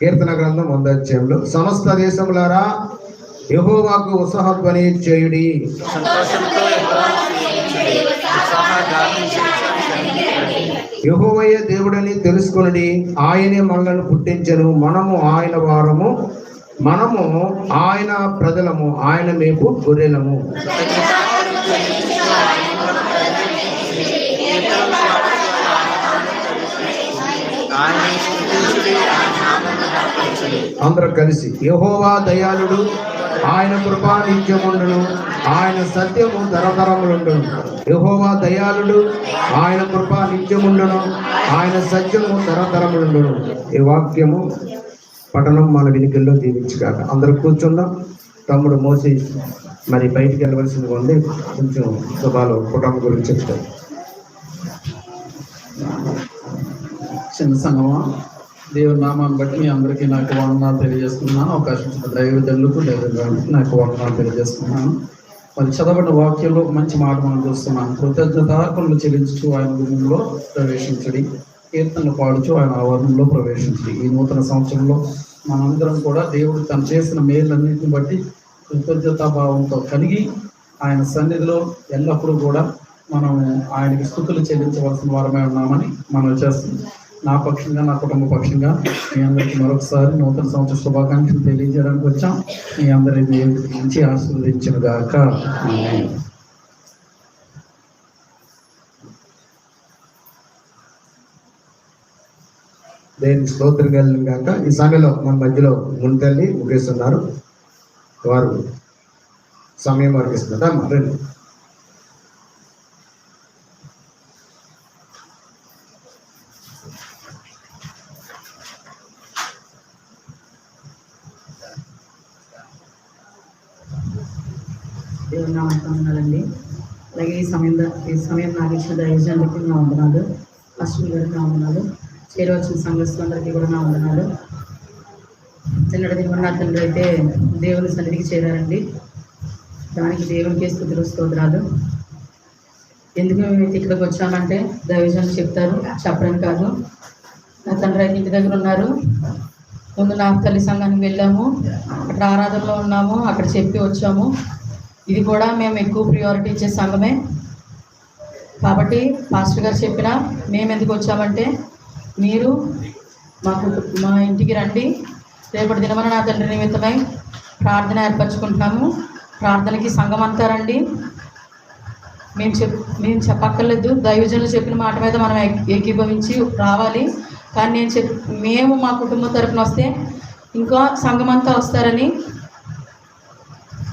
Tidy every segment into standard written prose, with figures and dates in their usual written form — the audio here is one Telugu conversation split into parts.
కీర్తన గ్రంథం 1వ అధ్యాయంలో సమస్త దేశములారా యెహోవాకు ఉత్సాహధ్వని చేయుడి. యెహోవాయే దేవుడని తెలుసుకొనుడి. ఆయనే మనలను పుట్టించెను. మనము ఆయన వారము, మనము ఆయన ప్రజలము, ఆయన మేపు గొర్రెలము. అందరూ కలిసి యెహోవా దయాళుడు, ఆయన కృప నిత్యముండును, ఆయన సత్యము తరతరములుండును. యెహోవా దయాళుడు, ఆయన కృప నిత్యముండును, ఆయన సత్యము తరతరములుండును. ఈ వాక్యము పఠనం మన వినికిల్లో దీవించుగాక. అందరూ కూర్చుందాం. తమ్ముడు మోసి మరి బయటికి వెళ్ళవలసింది ఉంది. కొంచెం సభలో కుటుంబం గురించి చెప్తారు. చిన్న సంగమా, దేవుని నామాన్ని బట్టి మీ అందరికీ నాకు వందనాలు తెలియజేస్తున్నాను. అవకాశం ఇచ్చిన దైవజనులకు నాకు వందనాలు తెలియజేస్తున్నాను. మరి చదవబడిన వాక్యంలో మంచి మాట మనం చూస్తున్నాం. కృతజ్ఞతార్పణలు చెల్లించు ఆయన భూమిలో ప్రవేశించడి, కీర్తనలు పాడుచు ఆయన ఆవరణంలో ప్రవేశించడి. ఈ నూతన సంవత్సరంలో మనందరం కూడా దేవుడు తను చేసిన మేలన్నింటిని బట్టి కృతజ్ఞతాభావంతో కలిగి ఆయన సన్నిధిలో ఎల్లప్పుడూ కూడా మనం ఆయనకి స్తుతులు చెల్లించవలసిన వారమే ఉన్నామని మనం చేస్తుంది. నా పక్షంగా, నా కుటుంబ పక్షంగా మీ అందరికీ మరొకసారి నూతన సంవత్సర శుభాకాంక్షలు తెలియజేయడానికి వచ్చాం. మీ అందరి నుంచి ఆశీర్వదించిన గాక. దేవుని స్తోత్రం కలిగిన గాక. ఈ సమయంలో మన మధ్యలో ముంతల్లి ముగిస్తున్నారు. వారు సమయం వరకు ఇస్తున్నారు. మరి దేవుని నామమున వందనాలండి. అలాగే ఈ సమయం నాకు ఇచ్చిన దైవజనులకి నా వందనాలు, అశ్విని గారికి నా వందనాలు, చేరవచ్చిన సంఘస్థులందరికీ కూడా నా వందనాలు. నిన్నటి దిన నా తండ్రి అయితే దేవుని సన్నిధికి చేరారండి. దానికి దేవునికి స్తుతులు స్తోత్రాలు. ఎందుకు మేము ఇక్కడికి వచ్చామంటే దైవజనులు చెప్తారు, చెప్పడం కాదు. నా తండ్రి అయితే ఇంటి దగ్గర ఉన్నారు. ముందు నా తల్లి సంఘానికి వెళ్ళాము, అక్కడ ఆరాధనలో ఉన్నాము, అక్కడ చెప్పి వచ్చాము. ఇది కూడా మేము ఎక్కువ ప్రియారిటీ ఇచ్చే సంఘమే కాబట్టి పాస్టర్ గారు చెప్పినా మేము ఎందుకు వచ్చామంటే మీరు మా ఇంటికి రండి, రేపటి దినమన నా తండ్రి నిమిత్తమై ప్రార్థన ఏర్పరచుకుంటున్నాము. ప్రార్థనకి సంఘం అంతా రండి. మేము చెప్పక్కర్లేదు, దైవజనులు చెప్పిన మాట మీద మనం ఏకీభవించి రావాలి. కానీ మేము మా కుటుంబం తరపున వస్తే ఇంకా సంఘం అంతా వస్తారని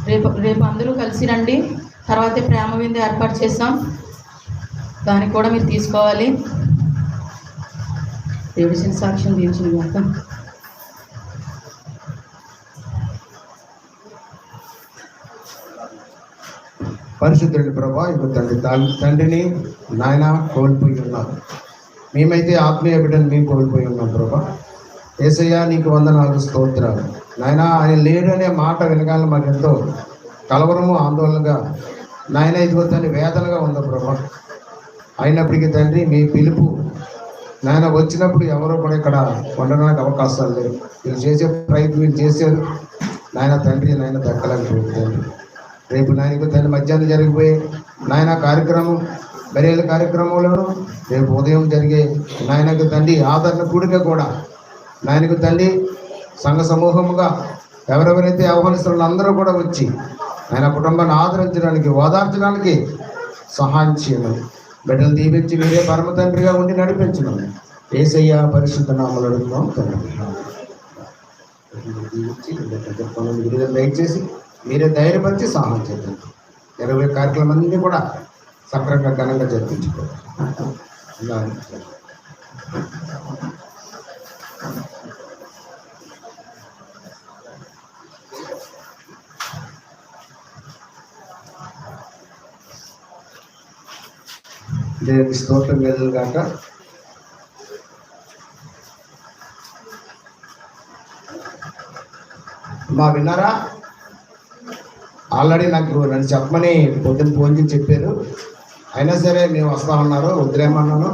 రేపు అందరూ కలిసి రండి. తర్వాతే ప్రేమ విందు ఏర్పాటు చేస్తాం, దానికి కూడా మీరు తీసుకోవాలి. దేవుడి చిన్న సాక్ష్యం దీవించిన గాక. పరిశుద్ధుడి ప్రభా, ఇప్పుడు తండ్రిని నాయన కోల్పోయి ఉన్నారు. మేమైతే ఆత్మీయ బిడ్డను మేము కోల్పోయి ఉన్నాం ప్రభా. యేసయ్య నీకు వందనాలు, స్తోత్రాలు. నాయన ఆయన లేడు అనే మాట వినగానే మాకు ఎంతో కలవరము, ఆందోళనగా నాయన ఇదిగో తండ్రి వేదనగా ఉందా ప్రభా. అయినప్పటికీ తండ్రి మీ పిలుపు నాయన వచ్చినప్పుడు ఎవరో కూడా ఇక్కడ ఉండడానికి అవకాశాలు లేవు. వీళ్ళు చేసే ప్రయత్నం వీళ్ళు చేశారు నాయన తండ్రి, నాయన దక్కలేకపోయింది తండ్రి. రేపు నాయనకు తండ్రి మధ్యాహ్నం జరిగిపోయే నాయన కార్యక్రమం, బరియల కార్యక్రమంలోనూ రేపు ఉదయం జరిగే నాయనకు తండ్రి ఆదరణ కూడిక కూడా నాయనకు తండ్రి సంఘ సమూహముగా ఎవరెవరైతే ఆహ్వానిస్తున్న అందరూ కూడా వచ్చి ఆయన కుటుంబాన్ని ఆదరించడానికి, ఓదార్చడానికి సహాయం చేయమని బిడ్డలు దీవించి మీరే పరమ తండ్రిగా ఉండి నడిపించమని యేసయ్య పరిశుద్ధ నామములో అడుగుతున్నాం తండ్రి. దీవించి దయచేసి మీరే ధైర్యపరిచి సహాయం చేద్దాం. 20 కార్యక్రమాలన్నీ కూడా సక్రంగా ఘనంగా జరిపించుకోవాలి. దేవునికి స్తోత్రం కలుగుగాక. మా విన్నారా? ఆల్రెడీ నన్ను చెప్పమని పొద్దున్న ఫోన్ చేసి చెప్పారు. అయినా సరే మేము వస్తామన్నారు, వదిలేమన్నాను.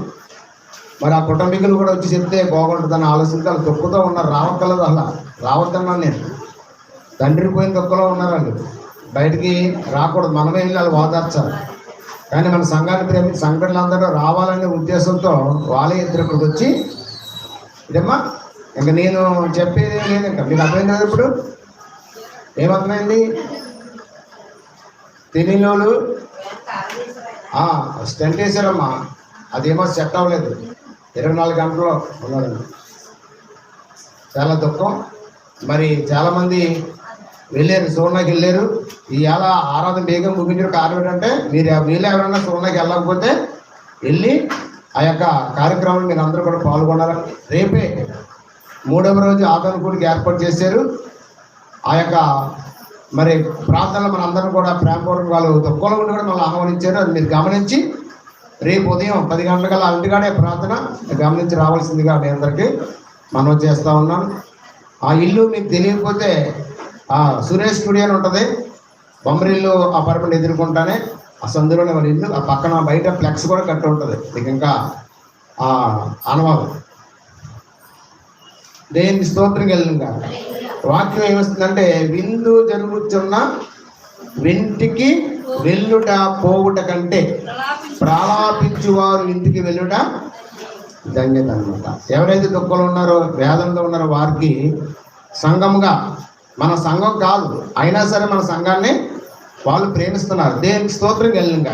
మరి ఆ కుటుంబీకులు కూడా వచ్చి చెప్తే బాగుంటుందని ఆలోచనతో వాళ్ళు దుఃఖతో ఉన్నారు. రావక్కర్లేదు, అలా రావద్దన్నాను నేను. తండ్రి పోయిన దుఃఖంలో ఉన్నారు వాళ్ళు, బయటికి రాకూడదు, మనమే వెళ్ళి వాళ్ళు ఓదార్చాలి. కానీ మన సంఘాన్ని ప్రేమించి సంఘటనలందరూ రావాలనే ఉద్దేశంతో వాళ్ళే ఇద్దరు ఇక్కడికి వచ్చి, ఇదమ్మా ఇంకా నేను చెప్పేది లేదు, ఇంకా మీకు అర్థమైంది కదా ఇప్పుడు? ఏమర్థమైంది? తెలియని స్టెంట్ వేసారమ్మా, అదేమో సెట్ అవ్వలేదు, 24 గంటల్లో ఉన్నారండి. చాలా దుఃఖం. మరి చాలామంది వెళ్ళారు, సోనాకి వెళ్ళారు. ఇవాళ ఆరాధన బేగం ముగించిన కారణం ఏంటంటే మీరు ఎవరైనా సోనాకి వెళ్ళకపోతే వెళ్ళి ఆ యొక్క కార్యక్రమాన్ని మీరు అందరూ కూడా పాల్గొనాలని. రేపే 3వ రోజు ఆదరణ కూడికి ఏర్పాటు చేశారు. ఆ యొక్క మరి ప్రార్థనలు మన అందరం కూడా ప్రేమపూర్వక వాళ్ళు దుఃఖంలో ఉండి కూడా మమ్మల్ని ఆహ్వానించారు. అది మీరు గమనించి రేపు ఉదయం 10 గంటలకల్లా ఇంటికాడే ప్రార్థన గమనించి రావాల్సిందిగా మీ అందరికీ మనం చేస్తూ ఉన్నాం. ఆ ఇల్లు మీకు తెలియకపోతే సురేష్ స్టూడియో అని ఉంటుంది, బొమ్మరిల్లు అపార్ట్మెంట్ ఎదుర్కొంటానే ఆ సందులోనే వాళ్ళ ఇల్లు. ఆ పక్కన బయట ఫ్లెక్స్ కూడా కట్టి ఉంటుంది. మీకు ఇంకా అనుభవం. దేనికి స్తోత్రం కలిగిందా? వాక్యం ఏమొస్తుందంటే, విందు జరుగుతున్న వింటికి వెళ్ళుట పోవుట కంటే ప్రలాపించువారు ఇంటికి వెళ్ళుట ధన్యత అనమాట. ఎవరైతే దుఃఖంలో ఉన్నారో, వేదనలో ఉన్నారో వారికి సంఘముగా, మన సంఘం కాదు అయినా సరే మన సంఘాన్ని వాళ్ళు ప్రేమిస్తున్నారు. దేనికి స్తోత్రం కలిగిందా?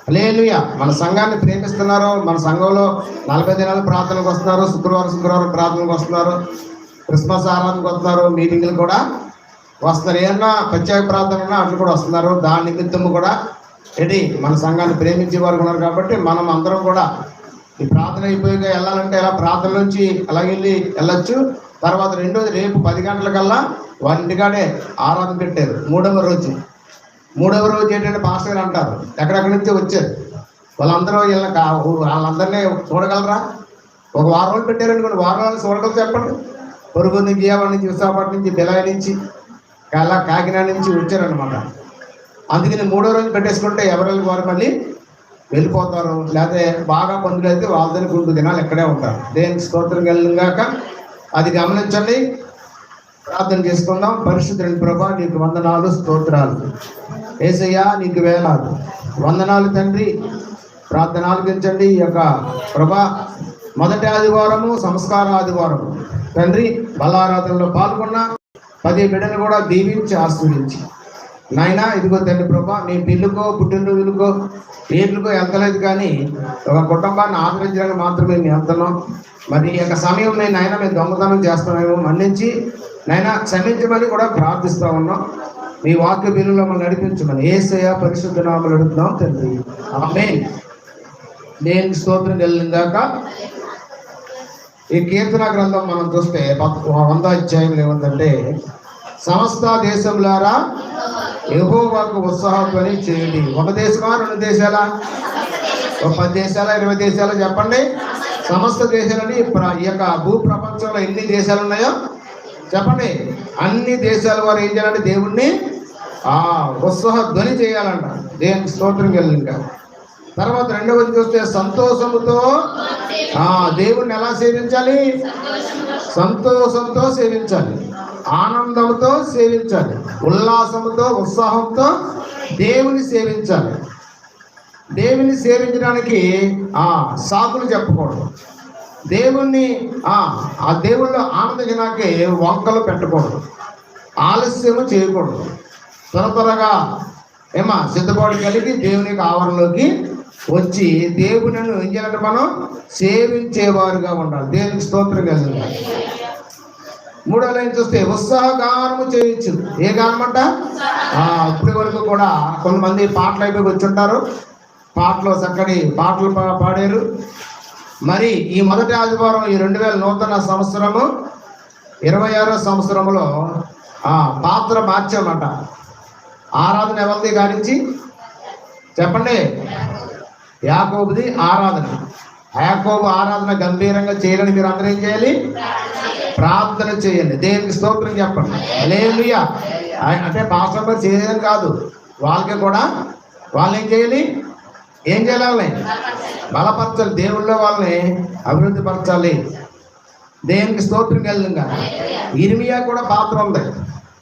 హల్లెలూయా. మన సంఘాన్ని ప్రేమిస్తున్నారు. మన సంఘంలో 40 దినాలు ప్రార్థనకు వస్తున్నారు, శుక్రవారం ప్రార్థనకు వస్తున్నారు, క్రిస్మస్ ఆరాధనకు వస్తున్నారు, మీటింగ్లు కూడా వస్తున్నారు. ఏమన్నా ప్రత్యేక ప్రార్థన ఉన్నా అట్లు కూడా వస్తున్నారు. దాని నిమిత్తము కూడా మన సంఘాన్ని ప్రేమించే వారు ఉన్నారు. కాబట్టి మనం అందరం కూడా ఈ ప్రార్థన అయిపోయాక వెళ్ళాలంటే ఎలా ప్రార్థన నుంచి అలాగెళ్ళి వెళ్ళొచ్చు. తర్వాత రెండోది రేపు 10 గంటలకల్లా వారి ఇంటికాడే ఆరాధన పెట్టారు. 3వ రోజు ఏంటంటే పాస్టర్ గారు అంటారు, ఎక్కడెక్కడి నుంచి వచ్చారు వాళ్ళందరూ వాళ్ళందరినీ చూడగలరా? ఒక వారం రోజులు పెట్టారనుకోండి, వారం రోజులు చూడగలరు చెప్పండి. పొరుగు నుంచి, విజయవాడ నుంచి, విశాఖపట్నం నుంచి, బెలాయి నుంచి, కాకినాడ నుంచి వచ్చారనమాట. అందుకని 3వ రోజు పెట్టేసుకుంటే ఎవరెళ్ళి వారు మళ్ళీ వెళ్ళిపోతారు. లేకపోతే బాగా పందులు అయితే వాళ్ళని 2 దినాలు ఎక్కడే ఉంటారు. దేనికి స్తోత్రం కలిగాక అది గమనించండి. ప్రార్థన చేసుకుందాం. పరిశుద్ధుని ప్రభా, నీకు వందనాలు, స్తోత్రాలు. యేసయ్యా, నీకు వేలాలు వందనాలు తండ్రి. ప్రార్థన ఆలకించండి. ఈ యొక్క ప్రభా, మొదటి ఆదివారము సంస్కార ఆదివారము తండ్రి, బలారాధనలో పాల్గొన్న 10 బిడ్డలు కూడా దీవించి ఆశీర్వదించి నాయనా, ఇదిగో తండ్రి ప్రభా, నీ పిల్లుకో పుట్టినరోజులకో పేర్లకో వెళ్తలేదు, కానీ ఒక కుటుంబాన్ని ఆదరించడానికి మాత్రమే మేము వెళ్తున్నాం. మరి ఈ యొక్క సమయం నాయన మేము దొంగతనం చేస్తున్నామేమో మన్నించి నాయన క్షమించమని కూడా ప్రార్థిస్తూ ఉన్నాం. మీ వాక్య బిల్లులో మమ్మల్ని నడిపించమని యేసయ్య పరిశుద్ధ నామములో అడుగుతున్నాం తండ్రి, ఆమేన్. నేను స్తోత్రం కలిగిందాక ఈ కీర్తన గ్రంథం మనం చూస్తే 100వ అధ్యాయం ఏముందంటే, సమస్త దేశములారా యెహోవాకు ఉత్సాహధ్వని చేయండి. ఒక దేశమా, 2 దేశాలా, 10 దేశాలా, 20 దేశాలా చెప్పండి? సమస్త దేశాలని ఈ యొక్క భూ ప్రపంచంలో ఎన్ని దేశాలు ఉన్నాయో చెప్పండి. అన్ని దేశాల వారు ఏం చేయాలంటే దేవుణ్ణి ఉత్సాహ ధ్వని చేయాలంట. దేవునికి స్తోత్రం కలిగిందా. తర్వాత 2వది చూస్తే సంతోషముతో దేవుణ్ణి ఎలా సేవించాలి? సంతోషంతో సేవించాలి, ఆనందంతో సేవించాలి, ఉల్లాసంతో ఉత్సాహంతో దేవుని సేవించాలి. దేవుని సేవించడానికి సాకులు చెప్పకూడదు. దేవుణ్ణి ఆ దేవుళ్ళు ఆనందించడానికి వంకలు పెట్టకూడదు, ఆలస్యము చేయకూడదు. త్వరగా సిద్ధపాటు కలిగి దేవునికి ఆవరణలోకి వచ్చి దేవుని ఏం చేయాలంటే మనం సేవించేవారుగా ఉండాలి. దేవునికి స్తోత్రం కలిగింది. 3వ లైన్ చూస్తే ఉత్సాహగానము చేయొచ్చు. ఏ గానం అంట? ఇప్పటి వరకు కూడా కొంతమంది పాటలు అయిపోయి వచ్చుంటారు, పాటలు చక్కటి పాటలు పాడారు. మరి ఈ మొదటి ఆదివారం ఈ 2000 నూతన సంవత్సరము 26వ సంవత్సరంలో పాత్ర మార్చామట. ఆరాధన ఎవరిది గారించి చెప్పండి? యాకోబుది ఆరాధన. యాకోబు ఆరాధన గంభీరంగా చేయాలని మీరు అందరూ ఏం చేయాలి? ప్రార్థన చేయండి. దేవునికి స్తోత్రం చెప్పండి. హల్లెలూయా. అంటే పాస్టర్ చేయడం కాదు, వాళ్ళకి కూడా వాళ్ళు ఏం చేయాలి? ఏం చేయాలి? వాళ్ళని బలపరచాలి, దేవుళ్ళో వాళ్ళని అభివృద్ధి పరచాలి. దేవునికి స్తోత్రం కలిగిందా. ఇర్మియా కూడా పాత్ర ఉంది.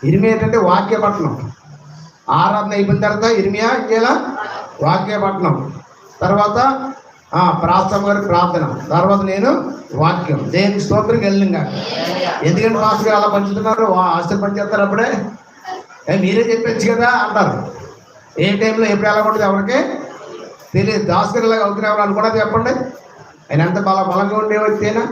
ఇర్మియా ఏంటంటే వాక్యపట్నం. ఆరాధన అయిపోయిన తర్వాత ఇర్మియా ఇంకేలా వాక్యపట్నం, తర్వాత ప్రార్థన గారికి ప్రార్థన, తర్వాత నేను వాక్యం. దేవునికి స్తోత్రం కలిగిందా. ఎందుకంటే మాస్టర్ గారు అలా పంచుతున్నారు, ఆస్తులు పనిచేస్తారు. అప్పుడే మీరే చెప్పచ్చు కదా అంటారు. ఏ టైంలో ఎప్పుడు ఎలా ఉంటుంది ఎవరికి తెలియదు. దాసుగారిలాగా అవుతున్నావు అనుకున్నది చెప్పండి. ఆయన ఎంత బలంగా ఉండే వ్యక్తేనా?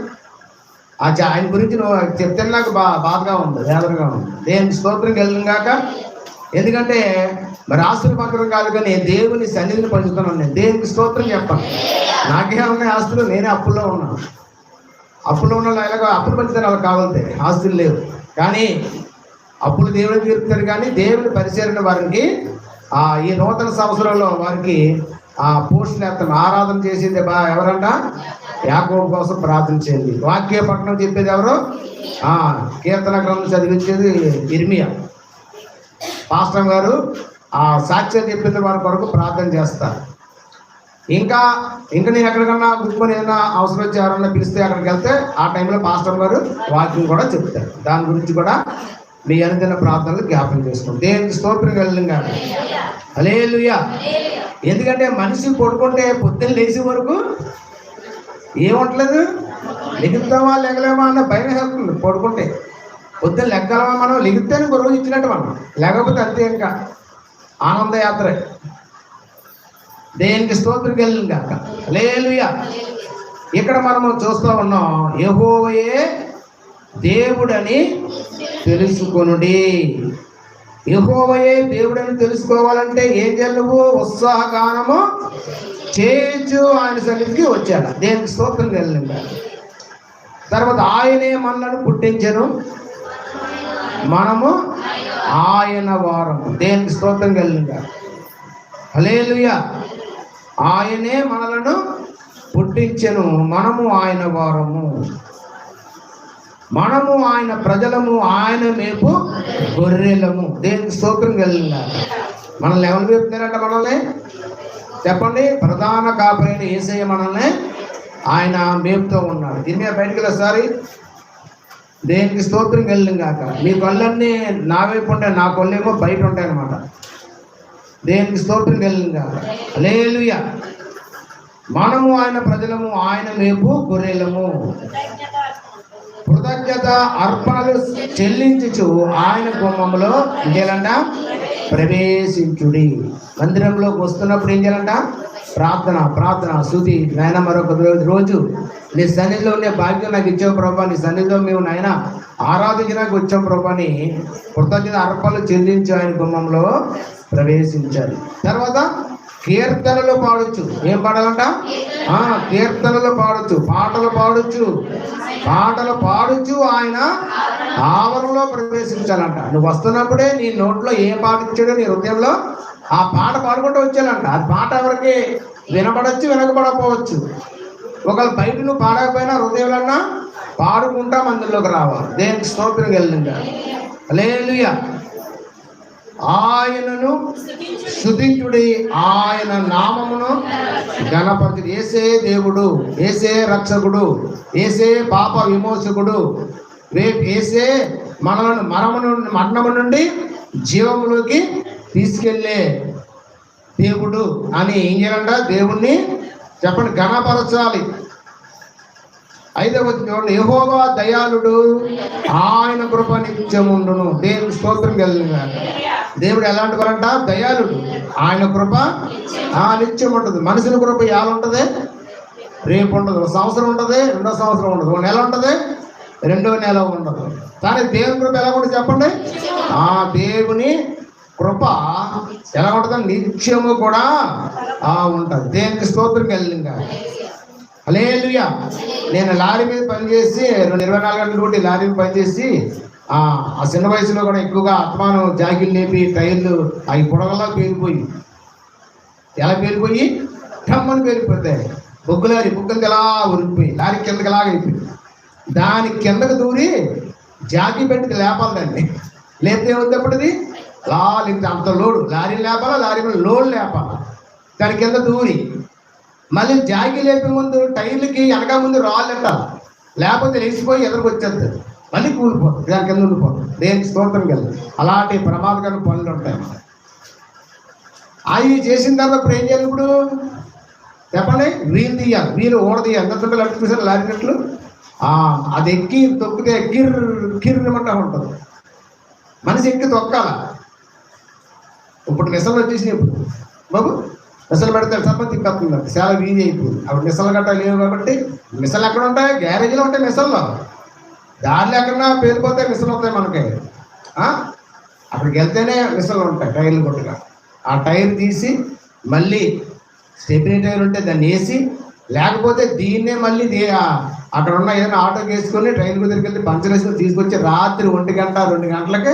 ఆయన గురించి నువ్వు చెప్తే నాకు బాధగా ఉంది, వేదనగా ఉంది. దేవుని స్తోత్రం కలిగాక. ఎందుకంటే మరి ఆస్తులు పక్కన కాదు, కానీ దేవుని సన్నిధిని పంచుతున్నాను నేను. దేవునికి స్తోత్రం చెప్పాను. నాకే ఉన్నాయి ఆస్తులు, నేనే అప్పుల్లో ఉన్నాను. అప్పుల్లో ఉన్న ఎలాగో అప్పులు పంచుతాను, వాళ్ళకి కావాలంటే ఆస్తులు లేవు. కానీ అప్పులు దేవుడికి తీరుతారు. కానీ దేవుని పరిచయం వారికి ఈ నూతన సంవత్సరంలో వారికి పోస్టులు వేస్తాను. ఆరాధన చేసేది ఎవరంట? యాకోబు కోసం ప్రార్థన చేయండి. వాక్య పట్టణం చెప్పేది ఎవరు? కీర్తన గ్రంథం చదివించేది ఇర్మియా. పాస్టర్ గారు సాక్ష్యం చెప్పింది వారి కొరకు ప్రార్థన చేస్తారు. ఇంకా నేను ఎక్కడికన్నా గుర్తుకొని ఏదైనా అవసరం వచ్చి ఎవరన్నా పిలిస్తే అక్కడికి వెళ్తే ఆ టైంలో పాస్టర్ గారు వాక్యం కూడా చెప్తారు. దాని గురించి కూడా మీ అనుదిన ప్రార్థనలు జ్ఞాపకం చేసుకోండి. దేవునికి స్తోత్రం కలిగిందా. హల్లెలూయా. ఎందుకంటే మనిషి పడుకుంటే పొద్దున్న లేచి వరకు ఏముంటలేదు, లెగుతామా లెగలేమా అన్న భయం వేస్తుంది. పడుకుంటే పొద్దున్న లెక్కలమా, మనం లెగితేనే ఒక రోజు ఇచ్చినట్టు, మనం లేకపోతే అంతే. ఇంకా ఆనందయాత్ర. దేనికి స్తోత్రం కలిగిందా. హల్లెలూయా. ఇక్కడ మనము చూస్తూ ఉన్నాం, యెహోవాయే దేవుడని తెలుసుకొనుడి. యెహోవాయే దేవుడని తెలుసుకోవాలంటే ఏం చేయాలి? నువ్వు ఉత్సాహగానము చేయించు ఆయన సన్నిధికి వచ్చాడు. దేవునికి స్తోత్రం కలిగిందా. తర్వాత ఆయనే మనలను పుట్టించెను, మనము ఆయన వారము. దేవునికి స్తోత్రం కలిగిందా. హల్లెలూయా. ఆయనే మనలను పుట్టించెను, మనము ఆయన వారము, మనము ఆయన ప్రజలము, ఆయన మేపు గొర్రెలము. దేవునికి స్తోత్రం కలిగిందా. మనల్ని ఎవరు మేపుతారంట? మనల్ని చెప్పండి. ప్రధాన కాపరైన యేసయ్య మనల్ని ఆయన మేపుతూ ఉన్నాడు. దీని మీద బయటకు ఒకసారి. దేనికి స్తోత్రం కలిగిందాక. మీ కళ్ళన్నీ నా వైపు ఉంటాయి, నా కళ్ళేమో బయట ఉంటాయి అన్నమాట. దేనికి స్తోత్రం కలిగిందాక. హల్లెలూయా. మనము ఆయన ప్రజలము, ఆయన మేపు గొర్రెలము. కృతజ్ఞత అర్పణలు చెల్లించుచు ఆయన గుమ్మములో ఏం చేయాలంట? ప్రవేశించుడి. మందిరంలోకి వస్తున్నప్పుడు ఏం చేయాలంట? ప్రార్థన స్తుతి. నాయన మరొక రోజు నీ సన్నిధిలో ఉండే భాగ్యం నాకు ఇచ్చావు ప్రభా, నీ సన్నిధిలో మేము నాయన ఆరాధించడానికి వచ్చాం ప్రభా అని కృతజ్ఞత అర్పణలు చెల్లించు ఆయన గుమ్మంలో ప్రవేశించాలి. తర్వాత కీర్తనలు పాడొచ్చు. ఏం పాడాలంట? కీర్తనలు పాడొచ్చు, పాటలు పాడుచు ఆయన ఆవరణలో ప్రవేశించాలంట. నువ్వు వస్తున్నప్పుడే నీ నోట్లో ఏ పాట ఇచ్చాడో నీ హృదయంలో ఆ పాట పాడుకుంటూ వచ్చాలంట. ఆ పాట ఎవరికి వినపడచ్చు, వినకపోవచ్చు. ఒకవేళ బయట నువ్వు పాడకపోయినా హృదయంలో పాడుకుంటా మందిలోకి రావాలి. దేనికి స్తోత్రం కలిగిందా. హల్లెలూయా. ఆయనను స్తుతించుడి, ఆయన నామమును ఘనపరచుడి. యేసే దేవుడు, యేసే రక్షకుడు, యేసే పాప విమోచకుడు, యేసే మనలను మరణము నుండి జీవములోకి తీసుకెళ్ళే దేవుడు అని ఏం చేయాలంట? దేవుణ్ణి చెప్పండి, ఘనపరచాలి. 5వ చూడండి, యెహోవా దయాళుడు, ఆయన కృప నిత్యముండును. దేవుని స్తోత్రం కలిగిందా. దేవుడు ఎలాంటి వారంట? దయాళుడు, ఆయన కృప నిత్యం ఉంటుంది. మనుషుల కృప ఎలా ఉంటుంది? రేపు ఉండదు. ఒక సంవత్సరం ఉంటుంది, 2వ సంవత్సరం ఉండదు. 1 నెల ఉంటుంది, 2వ నెల ఉండదు. కానీ దేవుని కృప ఎలా ఉంటుంది చెప్పండి? దేవుని కృప ఎలా ఉంటుంది? నిత్యము కూడా ఉంటుంది. దేవునికి స్తోత్రం కలిగిందా. హల్లెలూయా. నేను లారీ మీద పనిచేసి 24 గంటల డ్యూటీ లారీ మీద పనిచేసి ఆ చిన్న వయసులో కూడా ఎక్కువగా ఆత్మాను జాగిలు లేపి టైర్లు అవి పొడగలా పేలిపోయి, ఎలా పేలిపోయి టమ్మని పేలిపోతాయి. బొగ్గులకి ఎలా ఉరిగిపోయి లారీ కిందకి ఎలాగ అయిపోయింది. దాని కిందకు దూరి జాకి పెట్టి లేపాలి దాన్ని. లేపితే ఏమవుతాప్పటిది అలా లేపితే అంత లోడు లారీ లేపాలా, లారీ మీద లోడ్ లేపాలా. దాని కింద దూరి మళ్ళీ జాగి లేపే ముందు టైర్లకి వెనక ముందు రాళ్ళు పెట్టాలి, లేకపోతే లేచిపోయి ఎదురుకు వచ్చేది, మళ్ళీ కూలిపోతుంది, దాని కింద ఉండిపోతుంది. దేనికి స్తోత్రం కలిగి. అలాంటి ప్రమాదకరమైన పనులు ఉంటాయి. అవి చేసిన తర్వాత ఇప్పుడు ఏం చేయాలి? ఇప్పుడు చెప్పండి, వీలు తీయాలి, వీలు ఓడదీయాలి. ఎంత చుట్టూ లట్టు చూసారు లారినట్లు, అది ఎక్కి తొక్కితే కిర్రమంటా ఉంటుంది. మనిషి ఎక్కి తొక్కాల. ఇప్పుడు మిసలు వచ్చేసినాయి. ఇప్పుడు బాబు మిసలు పెడితే సర్పంచ్ తిక్కవుతుంది, చాలా వీజీ అయిపోయింది. అప్పుడు మిసలు గట్ట లేవు కాబట్టి మిసలు ఎక్కడ ఉంటాయి? గ్యారేజీలో ఉంటాయి మిసల్లో. దారిలో ఎక్కడన్నా పేరుపోతే మిసలు వస్తాయి మనకి. అక్కడికి వెళ్తేనే మిసలు ఉంటాయి, టైర్లు కొట్టుగా. ఆ టైర్ తీసి మళ్ళీ స్టెపినీ టైర్ ఉంటే దాన్ని వేసి, లేకపోతే దీన్నే మళ్ళీ అక్కడ ఉన్న ఏదైనా ఆటోకి వేసుకొని ట్రైన్ దగ్గరికి వెళ్ళి పంచర్ వేసుకొని తీసుకొచ్చి రాత్రి 1 గంట 2 గంటలకి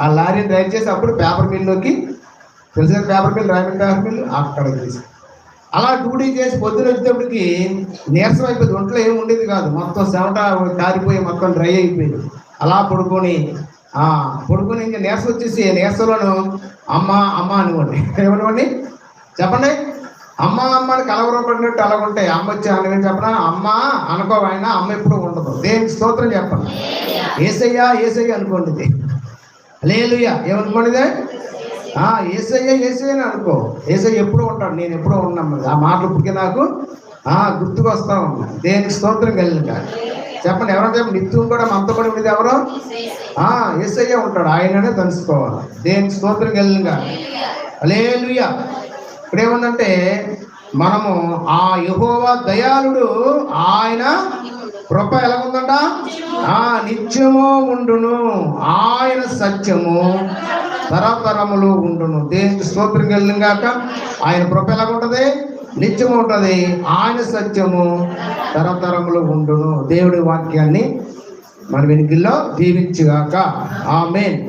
ఆ లారీని డ్రైవ్ చేసి అప్పుడు పేపర్ మిల్లోకి, తెలిసిన paper mill, royal paper mill, అక్కడికి తీసి అలా డ్యూటీ చేసి పొద్దున వచ్చేటప్పటికి నీరసం అయిపోయింది. ఒంట్లో ఏమి ఉండేది కాదు, మొత్తం చెమట కారిపోయి మొత్తం డ్రై అయిపోయింది. అలా పడుకొని ఇంకా నీరసం వచ్చేసి నీరసంలోను అమ్మ అమ్మ అనుకోండి. ఏమనుకోండి చెప్పండి, అమ్మ అమ్మని కలవరం పడినట్టు అలాగుంటాయి. అమ్మ వచ్చి అనగానే చెప్పనా, అమ్మ అనుకోవాయన, అమ్మ ఎప్పుడు ఉండదు. దేనికి స్తోత్రం చెప్పండి. ఏసయ్యా ఏసయ్య అనుకోండి. హల్లెలూయా ఏమనుకోండిదే, ఏసయ్య అనుకో. ఏసయ్య ఎప్పుడు ఉంటాడు, నేను ఎప్పుడూ ఉన్నాను. ఆ మాటలు ఇప్పటికే నాకు గుర్తుకు వస్తా ఉన్నా. దేనికి స్తోత్రం కలిగిన చెప్పండి. ఎవరంటే నిత్యం కూడా మనతో కూడా ఉండేది ఎవరో? ఏసయ్య ఉంటాడు, ఆయననే తెలుసుకోవాలి. దేనికి స్తోత్రం కలిగిన. హల్లెలూయా. ఇప్పుడు ఏముందంటే మనము ఆ యెహోవా దయాళుడు, ఆయన కృప ఎలాగుందంట? నిత్యము ఉండును, ఆయన సత్యము తరతరములు ఉండును. దేనికి స్తోత్రం కలిగాక. ఆయన కృప ఎలాగుంటది? నిత్యము ఉంటది, ఆయన సత్యము తరతరములు ఉండును. దేవుడి వాక్యాన్ని మన వెనుకల్లో దీవించుగాక. ఆమేన్.